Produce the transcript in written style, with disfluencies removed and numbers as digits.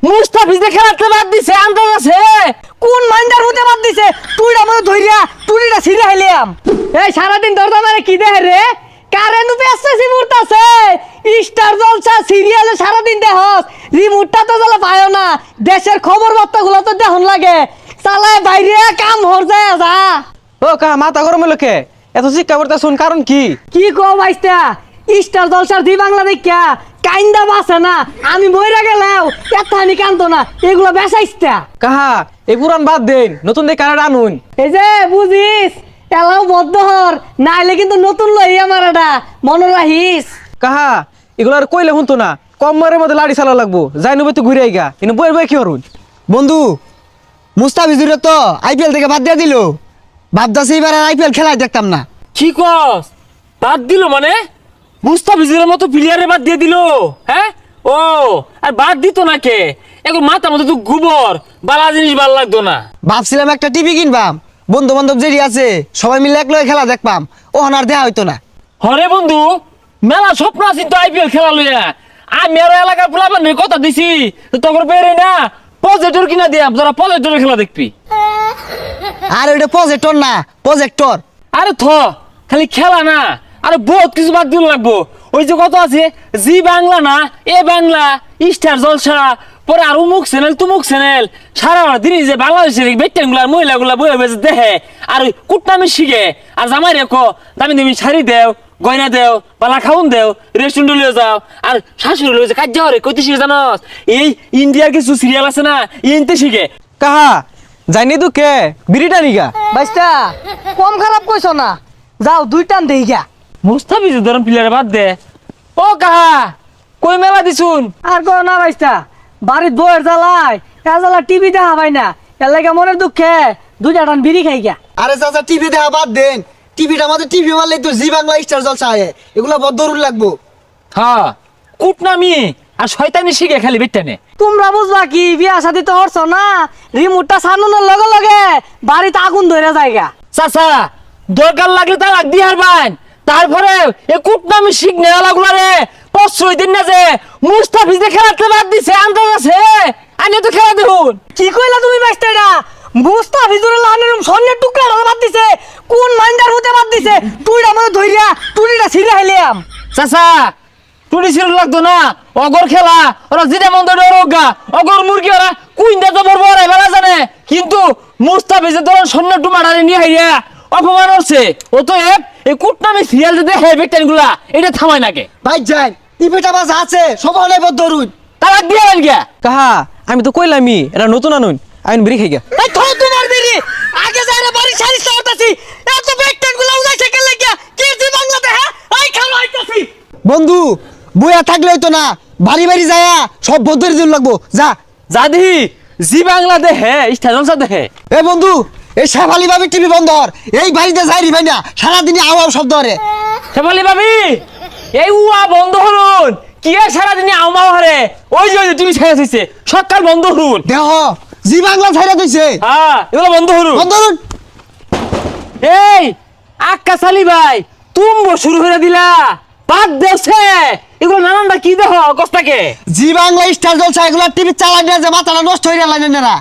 মুস্তাফিজে খেলাতে বাদ দিছে আন্দাজ আছে কোন মাইন্ডার মধ্যে বাদ দিছে তুইটা মনে ধইরা তুইটা ছিঁড়ে হাইলাম। এই সারাদিন দরদা মানে কি দেহে রে কারেন্ট পেছাছি মুরতাছে স্টার জলসা সিরিয়ালে সারাদিন দেখস রিমোটটা তো জ্বালা পায়ও না দেশের খবর বার্তাগুলো তো দেখুন লাগে চালায় বাইরে কাম হর যায় যা। ও কা মাথা গরম হলো কে? এত শিক্ষা করতে শুন কারণ কি? কি কো বাইস্তা স্টার জলসার দি বাংলা দেখা কাইন্দা বাসে না আমি মইরা গেলাও এতখানি কান্দো না এগুলো বেসাইস্তা। কাহা এই পুরান বাদ দেন, নতুন দিয়ে কানাডা আনুন। এই যে বুঝিস এলাও বদ্ধহর নাইলে কিন্তু নতুন লই আমার এটা মনে রাখিস। কাহা এগুলো আর কইলে শুনতো না, কম মারের মধ্যে লাড়ি চালা লাগবো, যাই নবে তো ঘুরে আইগা কিন্তু বইয়ের বই কি করুন। বন্ধু মুস্তাফিজুরে তো আইপিএল থেকে বাদ দিয়ে দিল, ভাবতাছি এবার আর আইপিএল খেলাই দেখতাম না। কি কস বাদ দিল মানে মুস্তাফিজের মতো প্লেয়ারে বাদ দিয়ে দিল? হ্যাঁ ও আর বাদ দিত না কে? এখন মাথার মধ্যে তো গোবর বালা জিনিস ভালো লাগতো না। ভাবছিলাম একটা টিভি কিনবাম, বন্ধু বান্ধব যেটি আছে সবাই মিলে এক লগে খেলা দেখবাম, ও আর দেয়া হইতো না। হরে বন্ধু মেলা স্বপ্ন আছে তো আইপিএল খেলা লইয়া। আমি আর এলাকার পোলাপান কথা দিছি তখন পেরে না প্রজেক্টর কিনা দিয়াম, যারা প্রজেক্টরে খেলা দেখবি। আর ওইটা প্রজেক্টর না প্রজেক্টর। আরে থ খালি খেলা না আরে বহুত কিছু বাদ দিল লাগবো। ওই যে কত আছে জি বাংলা না এ বাংলা স্টার জলসা পরে আর উমুক চ্যানেল তুমুক চ্যানেল সারা দিন যে বাংলাদেশের বেটেনগুলা মহিলাগুলা বয়ে বেজে দেখে আর ওই কুটনামি শিখে আর জামাই রেখো দামি দামি শাড়ি দেও গয়না দেও পালা খাউন দেও রেস্টুরেন্ট লিয়ে যাও আর শাশুড়ি লয়ে যে কাজ যাও রে কইতে শিখে জানস এই ইন্ডিয়ার কিছু সিরিয়াল আছে না ইনতে শিখে। কাহা জানি তো কে বিড়িটা নিগা বাইস্তা কম খারাপ কইছো না যাও দুই টান দেই গা। মুস্তাফিজ ধরন প্লেয়ার বাদ দে। ও কাহা কই মেলা দিছুন? আর কো না বাইস্তা বাড়ির বউয়ের জ্বালায় এ জ্বালা টিভি দেখা পাই না এর লাগে মনের দুঃখে দুইটা টান বিড়ি খাই গা। আরে চাচা টিভি দেখা বাদ দেন, টিভিটা আমাদের টিভি মারলে তো জি বাংলা স্টার জলসা আয়ে, এগুলো বদরুল লাগবো। হ্যাঁ কুটনামি আর শয়তানি শিখে খালি বেটানে। তোমরা বুঝবা কি বিয়া শাদি তো হরছ না রিমোটটা সানুনের লগে লগে বাড়িতে আগুন ধরে যায়গা। চাচা দরকার লাগলে তালাক দিয়ে হারবান, তারপরে এ কুটনামি শিখ নেওয়ালাগুলা রে প্রশ্রয় দিন না যে মুস্তাফিজে খেলাতে বাদ দিছে আন্দাজ আছে আনি তো খেলা দেখুন। কি কইলা তুমি বাইস্তা এটা মুস্তাফিজুর লানের স্বর্ণের টুকরা বাদ দিছে কোন মাইন্ডার হতে বাদ দিছে তুইটা মনে ধইরা তুইটা ছিঁড়ে হাইলাম। চাচা টুনি ছিল লাগতো না অগর খেলা ওরা যেটা মন্দ ডরগা অগর মুরগি ওরা কুইন্দা তো বড় বড় বেলা জানে কিন্তু মুস্তাফিজের ধরন স্বর্ণ টুমাটারে নিয়ে হাইয়া অপমান হচ্ছে ও তো এই কুটনামি সিরিয়াল যে দেখে বেটানগুলা এটা থামায় নাকে। ভাই যাই টিভিটা বাজা আছে সবাই বদরুল তালাক দিয়ে আন গিয়া। কাহা আমি তো কইলামই এটা নতুন আনুন, আইন বিড়ি খাই গা। এই থো তোমার বিড়ি আগে যাইরা বাড়ি সারি সারতাছি এত বেকটেন গুলা উড়াইছে কেন লাগিয়া কি জি বাংলা দেখা আই খালো আইতাছি। বন্ধু বইয়া থাকলে হইতো না, বাড়ি বাড়ি যায়া সব বদরি দিন লাগবো যা। জাদি জি বাংলা দেখে স্টার জলসা দেখে। এ বন্ধু এই শেফালি ভাবি টিভি বন্ধ হর, এই বাড়িতে যাই ভাই না সারাদিনই আওয়াও শব্দ হরে। শেফালি ভাবি এই উয়া বন্ধ হলুন কি আর সারাদিনে আউমাও হারে ওই যে তুমি ছেড়ে দিছে সকাল বন্ধ হলুন। দেহ জি বাংলা ছাইরা দিছে, হ্যাঁ এগুলো বন্ধ হলুন। বন্ধ হরুন। এই আক্কা সালি ভাই তুমি শুরু করে দিলা বাদ দেছে এগুলো নানানটা কি দেহ কষ্টাকে। জি বাংলা স্টার জলসা এগুলা টিভি চালাই না যে মাথাটা নষ্ট হয়ে গেল না।